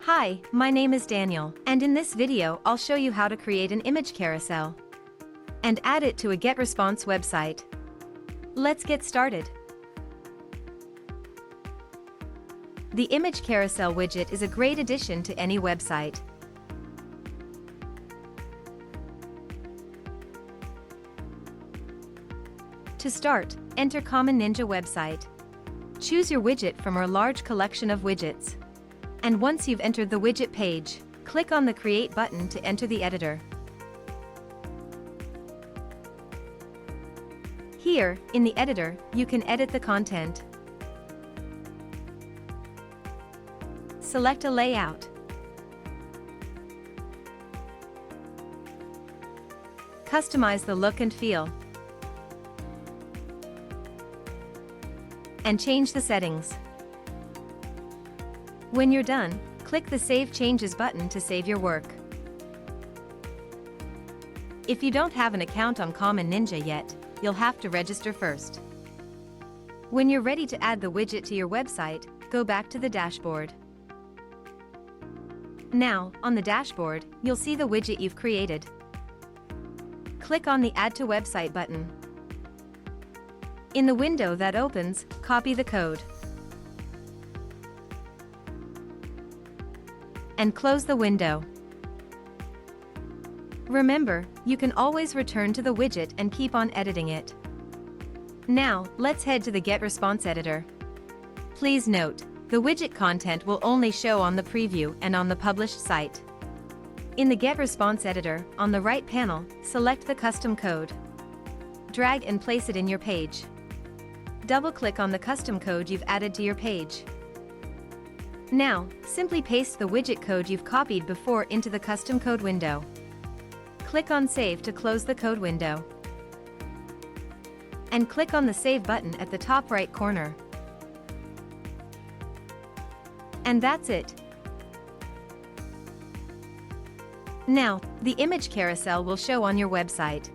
Hi, my name is Daniel, and in this video I'll show you how to create an image carousel and add it to a GetResponse website. Let's get started. The Image Carousel widget is a great addition to any website. To start, enter Common Ninja website. Choose your widget from our large collection of widgets. And once you've entered the widget page, click on the Create button to enter the editor. Here, in the editor, you can edit the content. Select a layout. Customize the look and feel. And change the settings. When you're done, click the Save Changes button to save your work. If you don't have an account on Common Ninja yet, you'll have to register first. When you're ready to add the widget to your website, go back to the dashboard. Now, on the dashboard, you'll see the widget you've created. Click on the Add to Website button. In the window that opens, copy the code. And close the window. Remember, you can always return to the widget and keep on editing it. Now, let's head to the GetResponse editor. Please note, the widget content will only show on the preview and on the published site. In the GetResponse editor, on the right panel, select the custom code. Drag and place it in your page. Double-click on the custom code you've added to your page. Now, simply paste the widget code you've copied before into the custom code window. Click on Save to close the code window. And click on the Save button at the top right corner. And that's it. Now, the image carousel will show on your website.